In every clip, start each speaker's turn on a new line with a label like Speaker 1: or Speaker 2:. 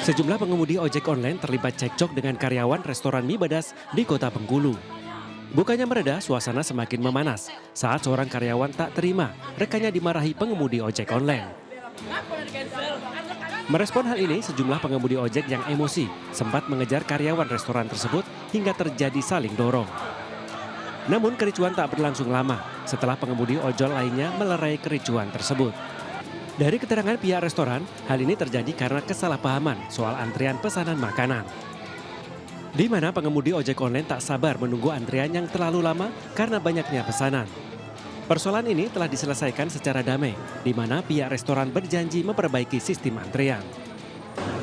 Speaker 1: Sejumlah pengemudi ojek online terlibat cekcok dengan karyawan restoran mie Badas di Kota Bengkulu. Bukannya mereda, suasana semakin memanas saat seorang karyawan tak terima rekannya dimarahi pengemudi ojek online. Merespon hal ini, sejumlah pengemudi ojek yang emosi sempat mengejar karyawan restoran tersebut hingga terjadi saling dorong. Namun kericuan tak berlangsung lama setelah pengemudi ojol lainnya melerai kericuan tersebut. Dari keterangan pihak restoran, hal ini terjadi karena kesalahpahaman soal antrian pesanan makanan. Di mana pengemudi ojek online tak sabar menunggu antrian yang terlalu lama karena banyaknya pesanan. Persoalan ini telah diselesaikan secara damai, di mana pihak restoran berjanji memperbaiki sistem antrian.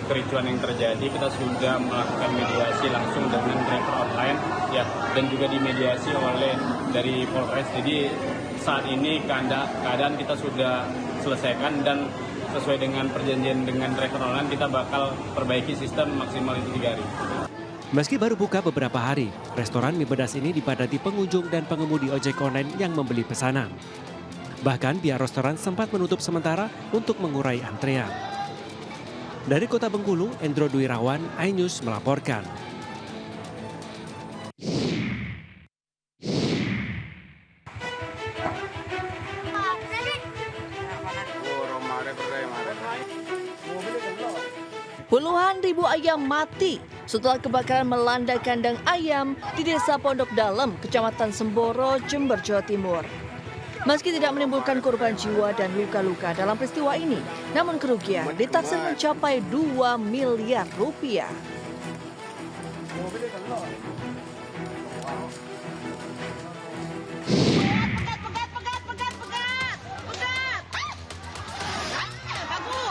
Speaker 2: Kericuan yang terjadi, kita sudah melakukan mediasi langsung dengan driver online ya, dan juga dimediasi oleh dari Polres. Jadi saat ini keadaan kita sudah selesaikan dan sesuai dengan perjanjian dengan driver online kita bakal perbaiki sistem maksimal itu 3 hari.
Speaker 1: Meski baru buka beberapa hari, restoran mie Badas ini dipadati pengunjung dan pengemudi ojek online yang membeli pesanan. Bahkan pihak restoran sempat menutup sementara untuk mengurai antrean. Dari Kota Bengkulu, Endro Duirawan, iNews melaporkan.
Speaker 3: Puluhan ribu ayam mati setelah kebakaran melanda kandang ayam di Desa Pondok Dalem, Kecamatan Semboro, Jember, Jawa Timur. Meski tidak menimbulkan korban jiwa dan luka-luka dalam peristiwa ini, namun kerugian ditaksir mencapai 2 miliar rupiah.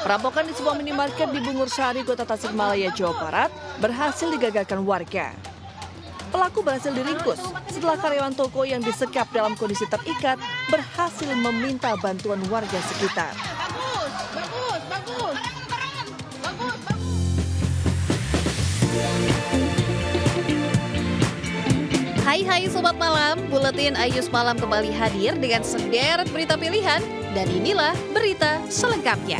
Speaker 3: Perampokan di sebuah minimarket di Bungur Sari, Kota Tasikmalaya, Jawa Barat berhasil digagalkan warga. Pelaku berhasil diringkus setelah karyawan toko yang disekap dalam kondisi terikat berhasil meminta bantuan warga sekitar.
Speaker 4: Hai Sobat Malam, Buletin iNews Malam kembali hadir dengan sederet berita pilihan. Dan inilah berita selengkapnya.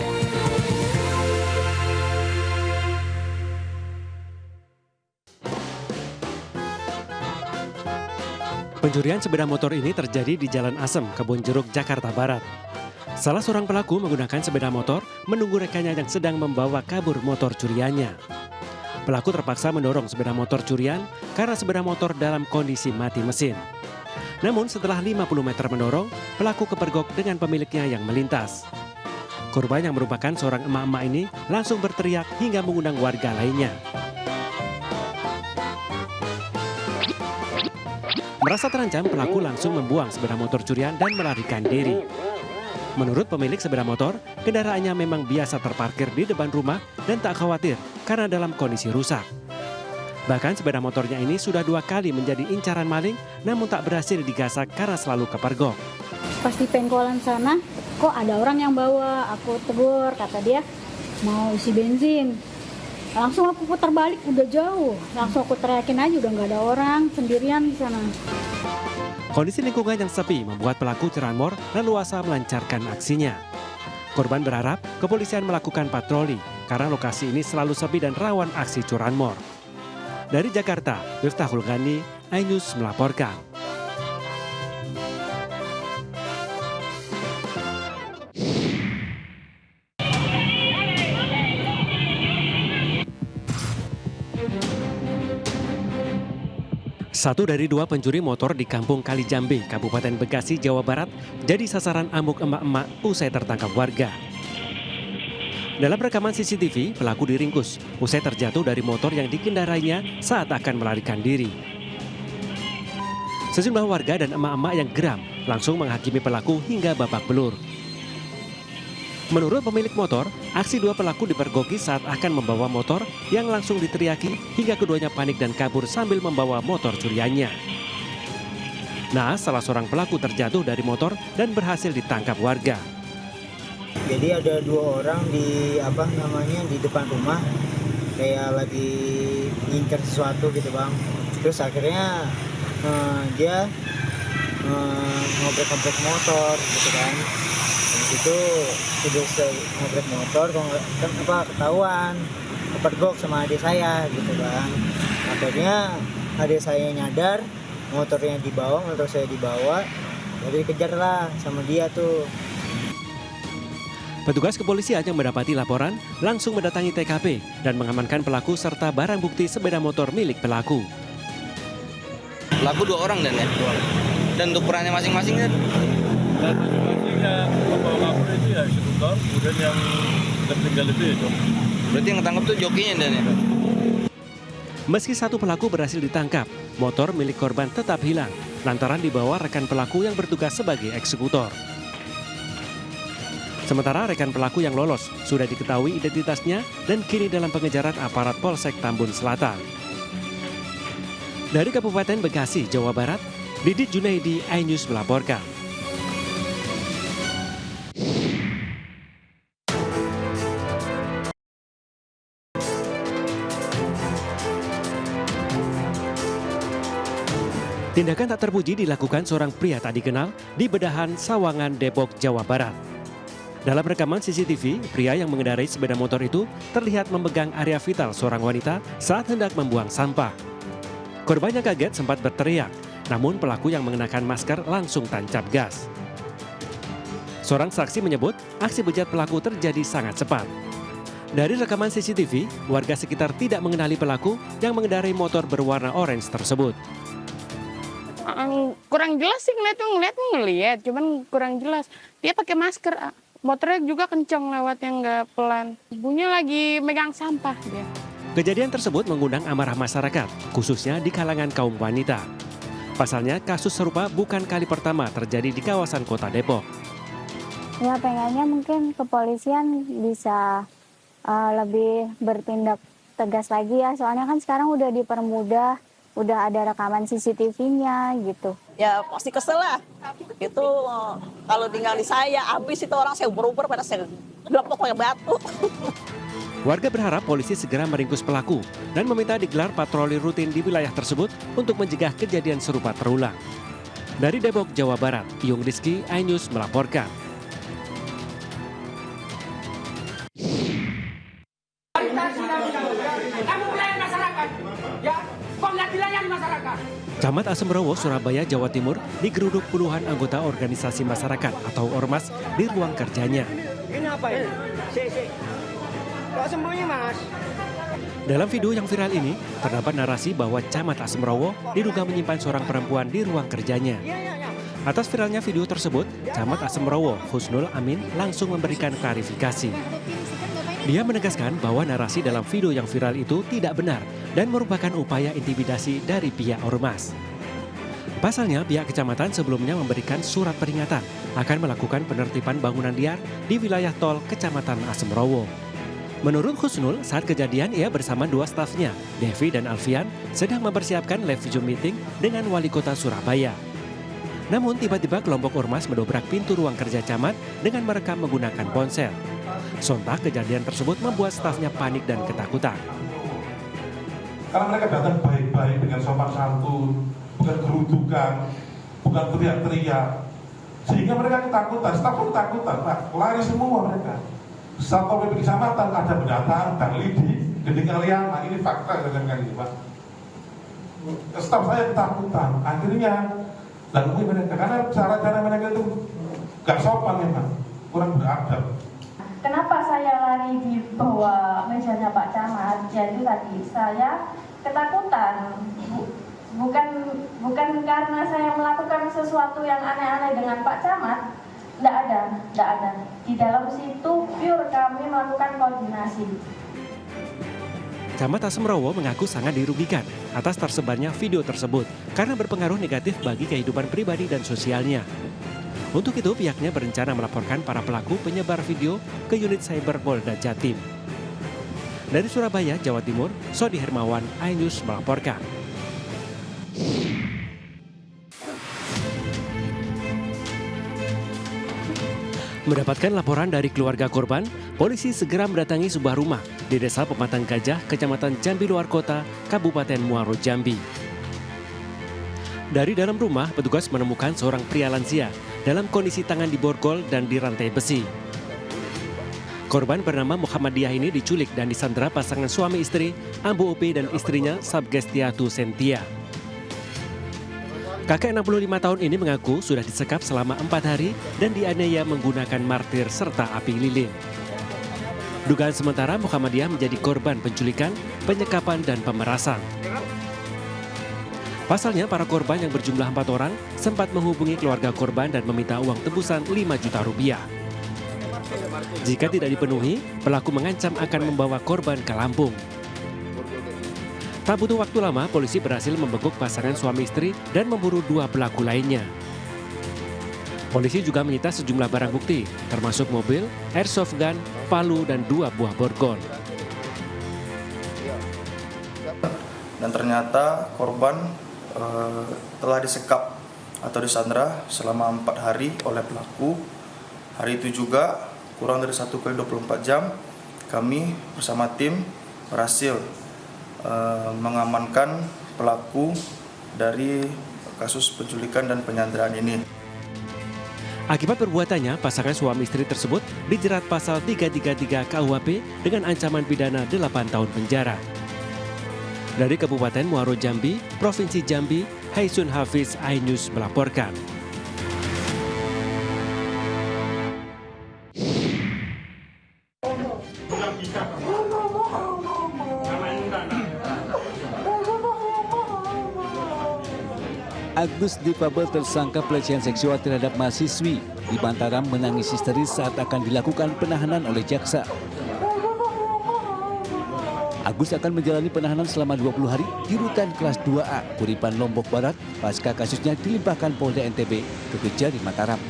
Speaker 1: Pencurian sepeda motor ini terjadi di Jalan Asem, Kebonjeruk, Jakarta Barat. Salah seorang pelaku menggunakan sepeda motor menunggu rekannya yang sedang membawa kabur motor curiannya. Pelaku terpaksa mendorong sepeda motor curian karena sepeda motor dalam kondisi mati mesin. Namun setelah 50 meter mendorong, pelaku kepergok dengan pemiliknya yang melintas. Korban yang merupakan seorang emak-emak ini langsung berteriak hingga mengundang warga lainnya. Merasa terancam, pelaku langsung membuang sepeda motor curian dan melarikan diri. Menurut pemilik sepeda motor, kendaraannya memang biasa terparkir di depan rumah dan tak khawatir karena dalam kondisi rusak. Bahkan sepeda motornya ini sudah 2 kali menjadi incaran maling, namun tak berhasil digasak karena selalu kepergok.
Speaker 5: Pas di pengkolan sana, kok ada orang yang bawa, aku tegur, kata dia mau isi bensin. Langsung aku putar balik, udah jauh. Langsung aku teriakin aja, udah nggak ada orang, sendirian di sana.
Speaker 1: Kondisi lingkungan yang sepi membuat pelaku curanmor leluasa melancarkan aksinya. Korban berharap kepolisian melakukan patroli karena lokasi ini selalu sepi dan rawan aksi curanmor. Dari Jakarta, Miftahul Ghani, iNews melaporkan. Satu dari 2 pencuri motor di Kampung Kalijambe, Kabupaten Bekasi, Jawa Barat, jadi sasaran amuk emak-emak usai tertangkap warga. Dalam rekaman CCTV, pelaku diringkus usai terjatuh dari motor yang dikendarainya saat akan melarikan diri. Sejumlah warga dan emak-emak yang geram langsung menghakimi pelaku hingga babak belur. Menurut pemilik motor, aksi 2 pelaku dipergoki saat akan membawa motor yang langsung diteriaki hingga keduanya panik dan kabur sambil membawa motor curiannya. Nah, salah seorang pelaku terjatuh dari motor dan berhasil ditangkap warga.
Speaker 6: Jadi ada 2 orang di depan rumah kayak lagi ngincer sesuatu gitu bang. Terus akhirnya dia ngobrek-ngobrek motor gitu kan. itu udah nabrak motor, ketahuan, kepergok sama adik saya gitu kan. Akhirnya adik saya nyadar, motor saya dibawa, jadi dikejar lah sama dia tuh.
Speaker 1: Petugas kepolisian yang mendapati laporan langsung mendatangi TKP dan mengamankan pelaku serta barang bukti sepeda motor milik pelaku.
Speaker 7: Pelaku 2 orang dan ya? Dan untuk perannya masing-masing kan?
Speaker 8: Dan masing-masingnya pembawa kabur itu ya eksekutor, kemudian yang tertinggal itu ya joki.
Speaker 7: Berarti yang ketangkep tuh jokinya dan ya?
Speaker 1: Meski satu pelaku berhasil ditangkap, motor milik korban tetap hilang lantaran dibawa rekan pelaku yang bertugas sebagai eksekutor. Sementara rekan pelaku yang lolos sudah diketahui identitasnya dan kini dalam pengejaran aparat Polsek Tambun Selatan. Dari Kabupaten Bekasi, Jawa Barat, Didit Junaidi, iNews melaporkan. Tindakan tak terpuji dilakukan seorang pria tak dikenal di Bedahan, Sawangan, Depok, Jawa Barat. Dalam rekaman CCTV, pria yang mengendarai sepeda motor itu terlihat memegang area vital seorang wanita saat hendak membuang sampah. Korban yang kaget sempat berteriak, namun pelaku yang mengenakan masker langsung tancap gas. Seorang saksi menyebut aksi bejat pelaku terjadi sangat cepat. Dari rekaman CCTV, warga sekitar tidak mengenali pelaku yang mengendarai motor berwarna orange tersebut.
Speaker 9: Kurang jelas sih ngeliat, cuman kurang jelas. Dia pakai masker. Motornya juga kenceng lewatnya, nggak pelan. Ibunya lagi megang sampah dia.
Speaker 1: Kejadian tersebut mengundang amarah masyarakat, khususnya di kalangan kaum wanita. Pasalnya, kasus serupa bukan kali pertama terjadi di kawasan kota Depok.
Speaker 5: Ya pengennya mungkin kepolisian bisa lebih bertindak tegas lagi ya. Soalnya kan sekarang udah dipermudah, udah ada rekaman CCTV-nya gitu.
Speaker 10: Ya pasti kesel lah. Itu kalau tinggal di saya, habis itu orang saya uber-uber pada saya gelapok kayak batu.
Speaker 1: Warga berharap polisi segera meringkus pelaku dan meminta digelar patroli rutin di wilayah tersebut untuk mencegah kejadian serupa terulang. Dari Depok, Jawa Barat, Yung Rizky, iNews melaporkan. Camat Asemrowo, Surabaya, Jawa Timur digeruduk puluhan anggota organisasi masyarakat atau ormas di ruang kerjanya.
Speaker 6: Ini apa ini? Kok sembunyi, Mas?
Speaker 1: Dalam video yang viral ini, terdapat narasi bahwa Camat Asemrowo diduga menyimpan seorang perempuan di ruang kerjanya. Atas viralnya video tersebut, Camat Asemrowo, Husnul Amin, langsung memberikan klarifikasi. Dia menegaskan bahwa narasi dalam video yang viral itu tidak benar dan merupakan upaya intimidasi dari pihak ormas. Pasalnya, pihak kecamatan sebelumnya memberikan surat peringatan akan melakukan penertiban bangunan liar di wilayah tol Kecamatan Asemrowo. Menurut Husnul, saat kejadian ia bersama 2 stafnya, Devi dan Alfian, sedang mempersiapkan live Zoom meeting dengan wali kota Surabaya. Namun tiba-tiba kelompok ormas mendobrak pintu ruang kerja camat dengan merekam menggunakan ponsel. Sontak kejadian tersebut membuat stafnya panik dan ketakutan.
Speaker 8: Karena mereka datang baik-baik dengan sopan santun, bukan gerudukan, bukan teriak-teriak. Sehingga mereka ketakutan, staf pun ketakutan, lari semua mereka. Satpol PP Kecamatan ada pendataan, Bangli di Gending Aliana, ini fakta dengan ini Pak. Staf saya ketakutan, akhirnya dan mereka karena cara-cara mereka itu gak sopan memang, kurang beradab.
Speaker 11: Kenapa saya lari di bawah mejanya Pak Camat? Jadi tadi saya ketakutan, bukan karena saya melakukan sesuatu yang aneh-aneh dengan Pak Camat. Tidak ada. Di dalam situ pure kami melakukan koordinasi.
Speaker 1: Camat Asemrowo mengaku sangat dirugikan atas tersebarnya video tersebut karena berpengaruh negatif bagi kehidupan pribadi dan sosialnya. Untuk itu pihaknya berencana melaporkan para pelaku penyebar video ke unit cyber Polda Jatim. Dari Surabaya, Jawa Timur, Sodi Hermawan, iNews melaporkan. Mendapatkan laporan dari keluarga korban, polisi segera mendatangi sebuah rumah di Desa Pematang Gajah, Kecamatan Jambi Luar Kota, Kabupaten Muaro Jambi. Dari dalam rumah, petugas menemukan seorang pria lansia dalam kondisi tangan diborgol dan dirantai besi. Korban bernama Muhammadiyah ini diculik dan disandera pasangan suami istri Ambu Upi dan istrinya Sabgestiatu Sentia. Kakek 65 tahun ini mengaku sudah disekap selama 4 hari dan dianiaya menggunakan martir serta api lilin. Dugaan sementara Muhammadiyah menjadi korban penculikan, penyekapan, dan pemerasan. Pasalnya para korban yang berjumlah 4 orang sempat menghubungi keluarga korban dan meminta uang tebusan 5 juta rupiah. Jika tidak dipenuhi, pelaku mengancam akan membawa korban ke Lampung. Tak butuh waktu lama, polisi berhasil membekuk pasangan suami istri dan memburu 2 pelaku lainnya. Polisi juga menyita sejumlah barang bukti, termasuk mobil, airsoft gun, palu, dan 2 buah borgol.
Speaker 12: Dan ternyata korban telah disekap atau disandera selama 4 hari oleh pelaku. Hari itu juga kurang dari 1x24 jam kami bersama tim berhasil mengamankan pelaku dari kasus penculikan dan penyanderaan ini.
Speaker 1: Akibat perbuatannya, pasangan suami istri tersebut dijerat pasal 333 KUHP dengan ancaman pidana 8 tahun penjara. Dari Kabupaten Muaro Jambi, Provinsi Jambi, Haisun Hafiz iNews melaporkan.
Speaker 13: Agus difabel tersangka pelecehan seksual terhadap mahasiswi di Mataram menangis histeris saat akan dilakukan penahanan oleh jaksa. Agus akan menjalani penahanan selama 20 hari di rutan kelas 2A, Kuripan, Lombok Barat, pasca kasusnya dilimpahkan Polda NTB ke Kejari Mataram.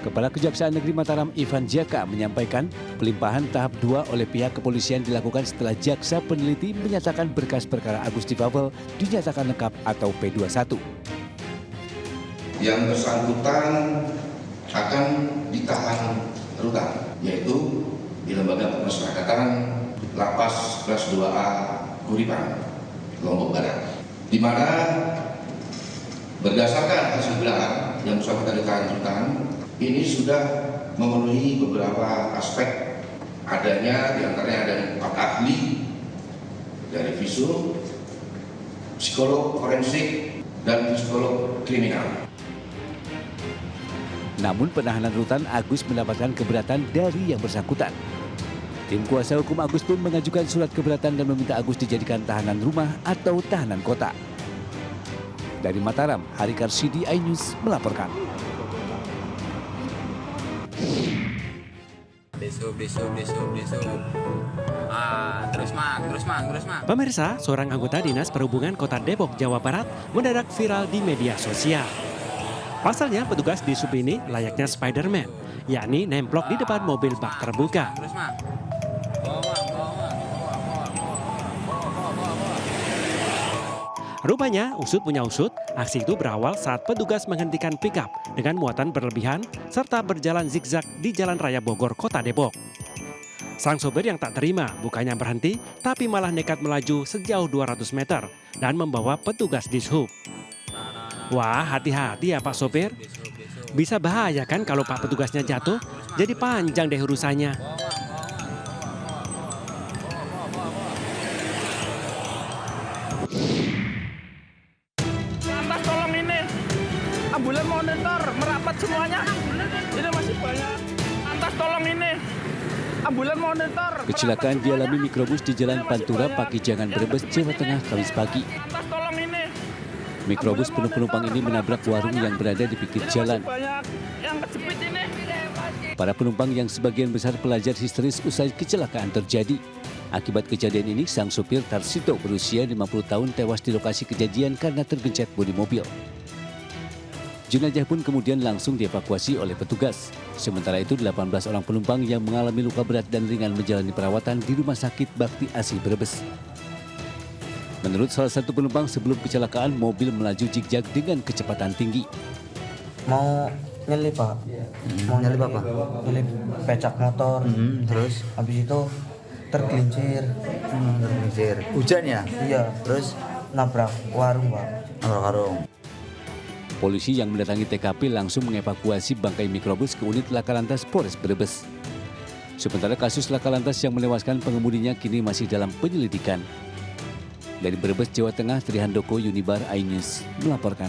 Speaker 13: Kepala Kejaksaan Negeri Mataram Ivan Jaka menyampaikan pelimpahan tahap 2 oleh pihak kepolisian dilakukan setelah jaksa peneliti menyatakan berkas perkara Agus difabel dinyatakan lengkap atau P21.
Speaker 14: Yang bersangkutan akan ditahan rutan, yaitu di Lembaga Pemasyarakatan Lapas kelas 2A Kuripan, Lombok Barat, di mana berdasarkan hasil gelar yang bersangkutan ditahan rutan ini sudah memenuhi beberapa aspek, adanya diantaranya ada 4 ahli dari visum, psikolog forensik, dan psikolog kriminal.
Speaker 13: Namun penahanan rutan Agus mendapatkan keberatan dari yang bersangkutan. Tim kuasa hukum Agus pun mengajukan surat keberatan dan meminta Agus dijadikan tahanan rumah atau tahanan kota. Dari Mataram, Hari Karsidi iNews melaporkan.
Speaker 1: Pemirsa, seorang anggota Dinas Perhubungan Kota Depok, Jawa Barat mendadak viral di media sosial. Pasalnya petugas di sub ini layaknya Spider-Man, yakni nemplok di depan mobil bak terbuka. Rupanya, usut punya usut, aksi itu berawal saat petugas menghentikan pickup dengan muatan berlebihan serta berjalan zigzag di Jalan Raya Bogor, Kota Depok. Sang sopir yang tak terima bukannya berhenti, tapi malah nekat melaju sejauh 200 meter dan membawa petugas dishub. Wah, hati-hati ya Pak Sopir. Bisa bahaya kan kalau Pak petugasnya jatuh, jadi panjang deh urusannya.
Speaker 15: Ambulan monitor merapat semuanya. Ini masih banyak. Antas tolong ini. Ambulan monitor.
Speaker 13: Kecelakaan dialami mikrobus di Jalan Pantura, Pakijangan, Brebes, Jawa Tengah, Kamis pagi.
Speaker 15: Antas tolong ini.
Speaker 13: Mikrobus penuh penumpang ini menabrak warung yang berada di pinggir jalan.
Speaker 15: Banyak yang kejepit ini.
Speaker 13: Para penumpang yang sebagian besar pelajar histeris usai kecelakaan terjadi. Akibat kejadian ini, sang supir Tarsito berusia 50 tahun tewas di lokasi kejadian karena tergencet bodi mobil. Jenazah pun kemudian langsung dievakuasi oleh petugas. Sementara itu 18 orang penumpang yang mengalami luka berat dan ringan menjalani perawatan di Rumah Sakit Bakti Asih Brebes. Menurut salah satu penumpang, sebelum kecelakaan mobil melaju zigzag dengan kecepatan tinggi.
Speaker 6: Mau nyelip Pak, mau nyelip apa? Nyelip pecak motor, terus habis itu tergelincir. Hujan ya? Iya, terus nabrak warung Pak. Nabrak warung.
Speaker 13: Polisi yang mendatangi TKP langsung mengevakuasi bangkai mikrobus ke unit Laka Lantas Polres Brebes. Sementara kasus laka lantas yang menewaskan pengemudinya kini masih dalam penyelidikan. Dari Brebes, Jawa Tengah, Trihandoko, Unibar, iNews melaporkan.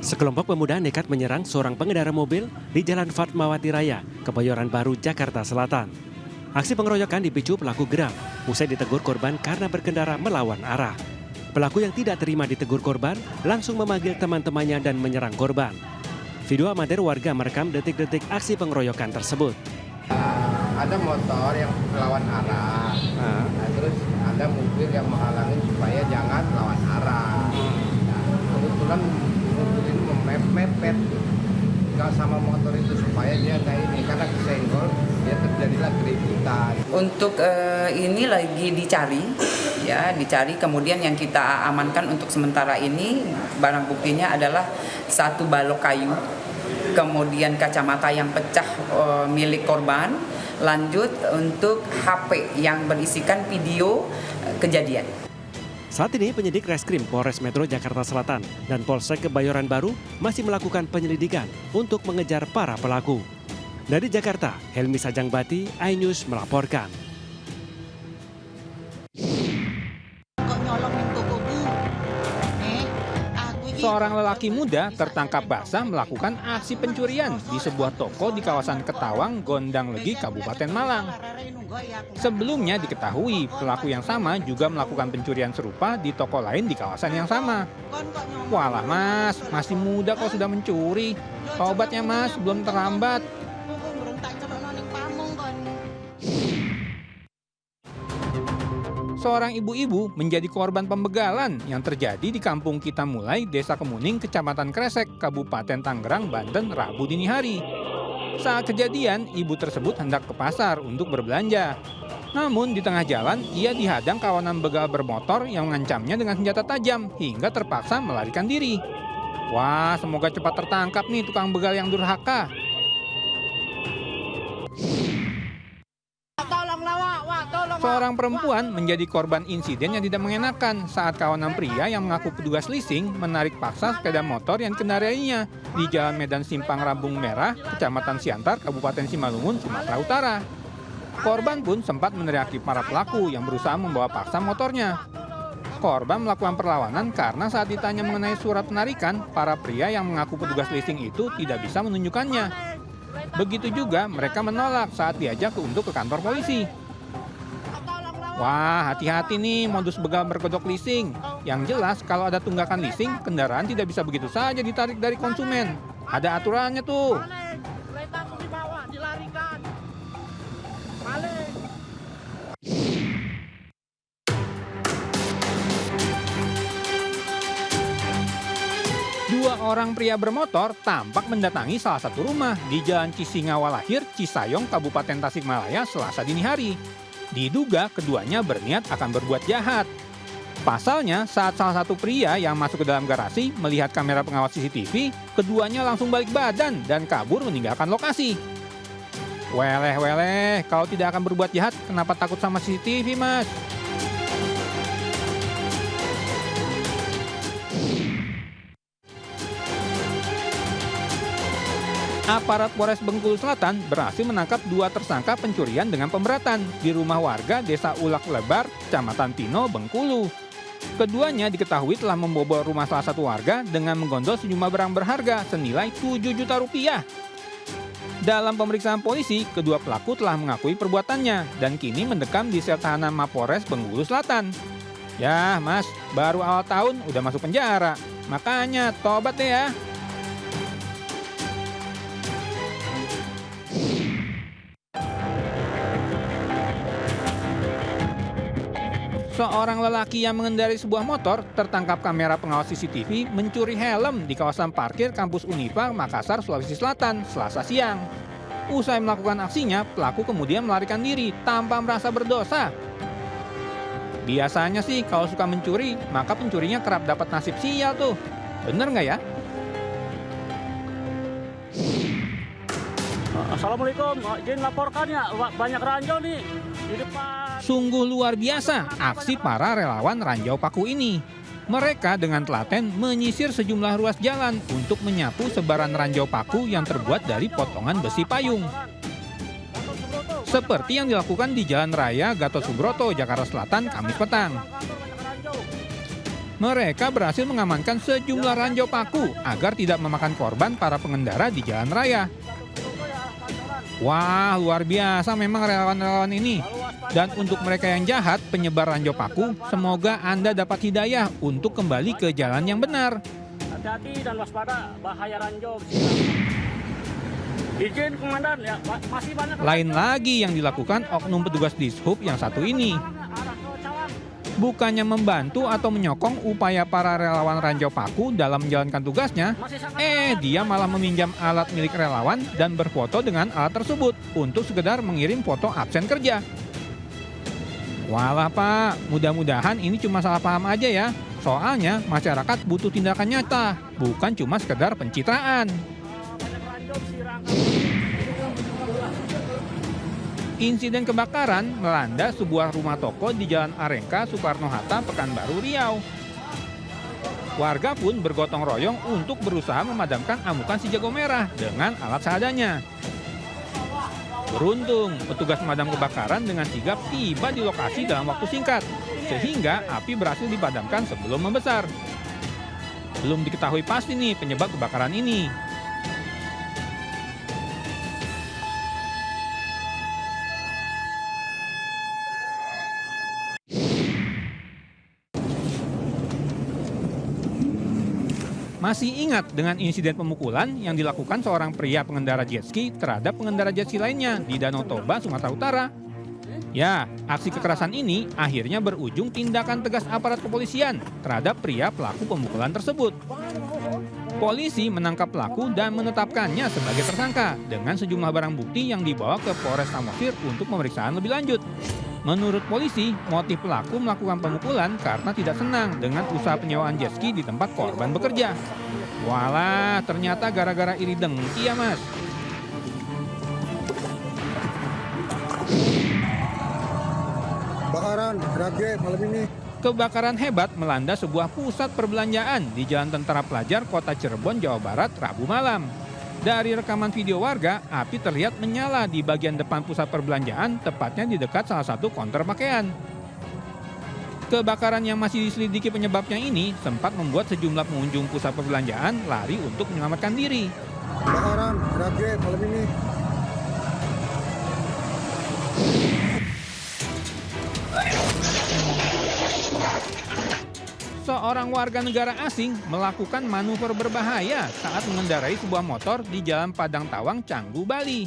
Speaker 1: Sekelompok pemuda nekat menyerang seorang pengendara mobil di Jalan Fatmawati Raya, Kebayoran Baru, Jakarta Selatan. Aksi pengeroyokan dipicu pelaku geram usai ditegur korban karena berkendara melawan arah. Pelaku yang tidak terima ditegur korban langsung memanggil teman-temannya dan menyerang korban. Video amatir warga merekam detik-detik aksi pengeroyokan tersebut.
Speaker 16: Ada motor yang melawan arah, terus ada mobil yang menghalangi supaya jangan melawan arah. Kebetulan mobil ini mepet sama motor itu supaya dia nggak ini, karena kesenggol dia terjadilah keributan.
Speaker 17: Untuk ini lagi dicari, kemudian yang kita amankan untuk sementara ini barang buktinya adalah 1 balok kayu, kemudian kacamata yang pecah milik korban, lanjut untuk HP yang berisikan video kejadian.
Speaker 1: Saat ini penyidik Reskrim Polres Metro Jakarta Selatan dan Polsek Kebayoran Baru masih melakukan penyelidikan untuk mengejar para pelaku. Dari Jakarta, Helmi Sajangbati, iNews melaporkan.
Speaker 18: Seorang lelaki muda tertangkap basah melakukan aksi pencurian di sebuah toko di kawasan Ketawang, Gondang Legi, Kabupaten Malang. Sebelumnya diketahui pelaku yang sama juga melakukan pencurian serupa di toko lain di kawasan yang sama. Walah mas, masih muda kok sudah mencuri. Tobatnya mas, belum terlambat. Seorang ibu-ibu menjadi korban pembegalan yang terjadi di Kampung Kita Mulai, Desa Kemuning, Kecamatan Kresek, Kabupaten Tangerang, Banten, Rabu dini hari. Saat kejadian, ibu tersebut hendak ke pasar untuk berbelanja. Namun di tengah jalan, ia dihadang kawanan begal bermotor yang mengancamnya dengan senjata tajam hingga terpaksa melarikan diri. Wah, semoga cepat tertangkap nih tukang begal yang durhaka. Seorang perempuan menjadi korban insiden yang tidak mengenakan saat kawanan pria yang mengaku petugas leasing menarik paksa sepeda motor yang dikendarainya di Jalan Medan Simpang Rambung Merah, Kecamatan Siantar, Kabupaten Simalungun, Sumatera Utara. Korban pun sempat meneriaki para pelaku yang berusaha membawa paksa motornya. Korban melakukan perlawanan karena saat ditanya mengenai surat penarikan, para pria yang mengaku petugas leasing itu tidak bisa menunjukkannya. Begitu juga mereka menolak saat diajak untuk ke kantor polisi. Wah, hati-hati nih modus begal berkedok leasing. Yang jelas kalau ada tunggakan leasing, kendaraan tidak bisa begitu saja ditarik dari konsumen. Ada aturannya tuh. Dua orang pria bermotor tampak mendatangi salah satu rumah di Jalan Cisingawalahir, Cisayong, Kabupaten Tasikmalaya, Selasa dini hari. Diduga keduanya berniat akan berbuat jahat. Pasalnya, saat salah satu pria yang masuk ke dalam garasi melihat kamera pengawas CCTV, keduanya langsung balik badan dan kabur meninggalkan lokasi. Weleh, kalau tidak akan berbuat jahat, kenapa takut sama CCTV, Mas? Aparat Polres Bengkulu Selatan berhasil menangkap 2 tersangka pencurian dengan pemberatan di rumah warga Desa Ulak Lebar, Kecamatan Tino, Bengkulu. Keduanya diketahui telah membobol rumah salah satu warga dengan menggondol sejumlah barang berharga senilai 7 juta rupiah. Dalam pemeriksaan polisi, kedua pelaku telah mengakui perbuatannya dan kini mendekam di sel tahanan Mapolres Bengkulu Selatan. Ya, Mas, baru awal tahun udah masuk penjara. Makanya tobat deh ya. Seorang lelaki yang mengendarai sebuah motor tertangkap kamera pengawas CCTV mencuri helm di kawasan parkir kampus Unifa, Makassar, Sulawesi Selatan, Selasa siang. Usai melakukan aksinya, pelaku kemudian melarikan diri tanpa merasa berdosa. Biasanya sih kalau suka mencuri, maka pencurinya kerap dapat nasib sial tuh. Bener nggak ya?
Speaker 19: Assalamualaikum, izin laporkan ya, banyak ranjau nih di depan
Speaker 18: Sungguh luar biasa aksi para relawan Ranjau Paku ini. Mereka dengan telaten menyisir sejumlah ruas jalan untuk menyapu sebaran ranjau paku yang terbuat dari potongan besi payung. Seperti yang dilakukan di Jalan Raya Gatot Subroto, Jakarta Selatan, Kamis petang. Mereka berhasil mengamankan sejumlah ranjau paku agar tidak memakan korban para pengendara di jalan raya. Wah, luar biasa memang relawan-relawan ini. Dan untuk mereka yang jahat, penyebar ranjau paku, semoga Anda dapat hidayah untuk kembali ke jalan yang benar.
Speaker 19: Hati-hati dan waspada bahaya ranjau. Izin komandan ya, masih banyak.
Speaker 18: Lain lagi yang dilakukan oknum petugas Dishub yang satu ini. Bukannya membantu atau menyokong upaya para relawan Ranjau Paku dalam menjalankan tugasnya, dia malah meminjam alat milik relawan dan berfoto dengan alat tersebut untuk sekedar mengirim foto absen kerja. Walah Pak, mudah-mudahan ini cuma salah paham aja ya. Soalnya masyarakat butuh tindakan nyata, bukan cuma sekedar pencitraan. Insiden kebakaran melanda sebuah rumah toko di Jalan Arengka, Soekarno-Hatta, Pekanbaru, Riau. Warga pun bergotong royong untuk berusaha memadamkan amukan si jago merah dengan alat seadanya. Beruntung, petugas pemadam kebakaran dengan sigap tiba di lokasi dalam waktu singkat, sehingga api berhasil dipadamkan sebelum membesar. Belum diketahui pasti nih penyebab kebakaran ini. Masih ingat dengan insiden pemukulan yang dilakukan seorang pria pengendara jet ski terhadap pengendara jet ski lainnya di Danau Toba, Sumatera Utara? Ya, aksi kekerasan ini akhirnya berujung tindakan tegas aparat kepolisian terhadap pria pelaku pemukulan tersebut. Polisi menangkap pelaku dan menetapkannya sebagai tersangka dengan sejumlah barang bukti yang dibawa ke Polres Samosir untuk pemeriksaan lebih lanjut. Menurut polisi, motif pelaku melakukan pemukulan karena tidak senang dengan usaha penyewaan jet ski di tempat korban bekerja. Walah, ternyata gara-gara iri dengki ya Mas.
Speaker 20: Kebakaran, berage malam ini.
Speaker 18: Kebakaran hebat melanda sebuah pusat perbelanjaan di Jalan Tentara Pelajar, Kota Cirebon, Jawa Barat, Rabu malam. Dari rekaman video warga, api terlihat menyala di bagian depan pusat perbelanjaan, tepatnya di dekat salah satu konter pakaian. Kebakaran yang masih diselidiki penyebabnya ini sempat membuat sejumlah pengunjung pusat perbelanjaan lari untuk menyelamatkan diri.
Speaker 20: Kebakaran, berage malam ini.
Speaker 18: Seorang warga negara asing melakukan manuver berbahaya saat mengendarai sebuah motor di Jalan Padang Tawang, Canggu, Bali.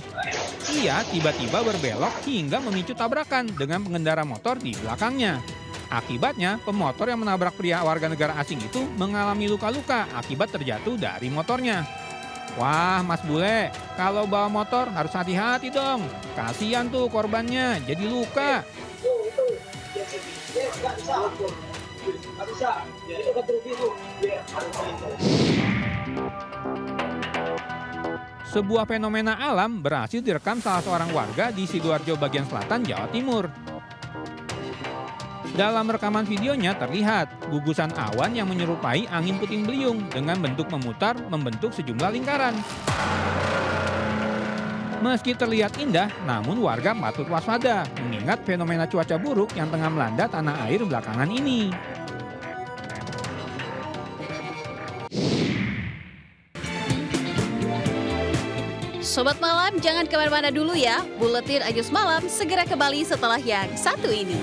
Speaker 18: Ia tiba-tiba berbelok hingga memicu tabrakan dengan pengendara motor di belakangnya. Akibatnya, pemotor yang menabrak pria warga negara asing itu mengalami luka-luka akibat terjatuh dari motornya. Wah, Mas Bule, kalau bawa motor harus hati-hati dong. Kasihan tuh korbannya, jadi luka. Sebuah fenomena alam berhasil direkam salah seorang warga di Sidoarjo bagian selatan, Jawa Timur. Dalam rekaman videonya terlihat gugusan awan yang menyerupai angin puting beliung dengan bentuk memutar membentuk sejumlah lingkaran. Meski terlihat indah, namun warga patut waspada mengingat fenomena cuaca buruk yang tengah melanda tanah air belakangan ini.
Speaker 4: Sobat Malam, jangan kemana-mana dulu ya. Buletin Ayus Malam segera kembali setelah yang satu ini.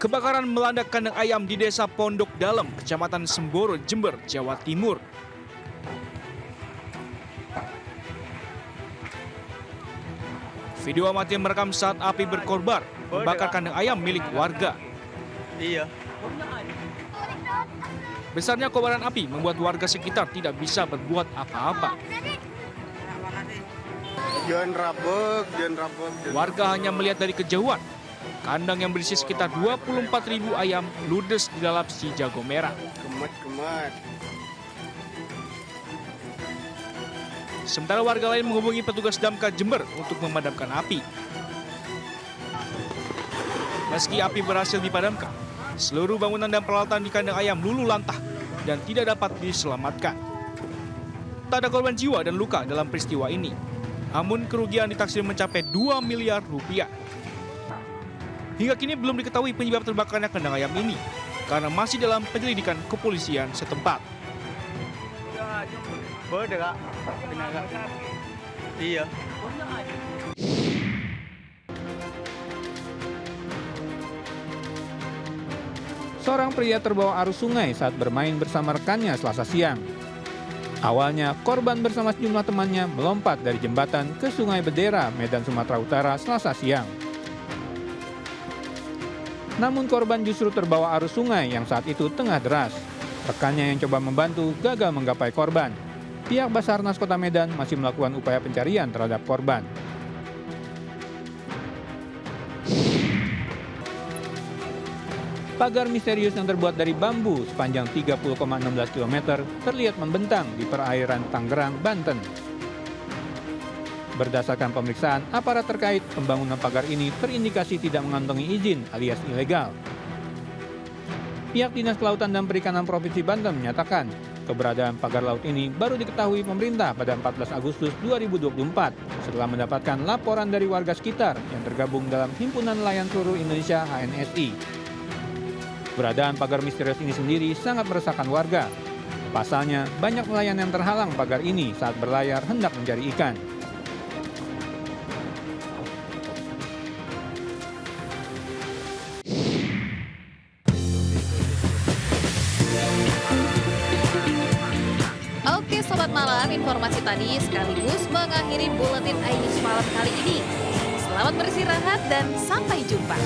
Speaker 21: Kebakaran melanda kandang ayam di Desa Pondok Dalem, Kecamatan Semboro, Jember, Jawa Timur. Video amatir merekam saat api berkorbar membakar kandang ayam milik warga.
Speaker 22: Iya.
Speaker 21: Besarnya kobaran api membuat warga sekitar tidak bisa berbuat apa-apa.
Speaker 20: Jangan rabek.
Speaker 21: Warga hanya melihat dari kejauhan. Kandang yang berisi sekitar 24.000 ayam ludes di dalam si jago merah.
Speaker 20: Kemet.
Speaker 21: Sementara warga lain menghubungi petugas damkar Jember untuk memadamkan api. Meski api berhasil dipadamkan, seluruh bangunan dan peralatan di kandang ayam luluh lantah dan tidak dapat diselamatkan. Tak ada korban jiwa dan luka dalam peristiwa ini. Namun kerugian ditaksir mencapai 2 miliar rupiah. Hingga kini belum diketahui penyebab terbakarnya kandang ayam ini karena masih dalam penyelidikan kepolisian setempat.
Speaker 15: Iya.
Speaker 18: Seorang pria terbawa arus sungai saat bermain bersama rekannya Selasa siang. Awalnya, korban bersama sejumlah temannya melompat dari jembatan ke Sungai Bedera, Medan, Sumatera Utara, Selasa siang. Namun korban justru terbawa arus sungai yang saat itu tengah deras. Rekannya yang coba membantu gagal menggapai korban. Pihak Basarnas Kota Medan masih melakukan upaya pencarian terhadap korban. Pagar misterius yang terbuat dari bambu sepanjang 30,16 km terlihat membentang di perairan Tangerang, Banten. Berdasarkan pemeriksaan aparat terkait, pembangunan pagar ini terindikasi tidak mengantongi izin alias ilegal. Pihak Dinas Kelautan dan Perikanan Provinsi Banten menyatakan, keberadaan pagar laut ini baru diketahui pemerintah pada 14 Agustus 2024 setelah mendapatkan laporan dari warga sekitar yang tergabung dalam Himpunan Nelayan Seluruh Indonesia HNSI. Keberadaan pagar misterius ini sendiri sangat meresahkan warga. Pasalnya, banyak nelayan yang terhalang pagar ini saat berlayar hendak mencari ikan.
Speaker 4: Oke Sobat Malam, informasi tadi sekaligus mengakhiri buletin Ayus Malam kali ini. Selamat beristirahat dan sampai jumpa.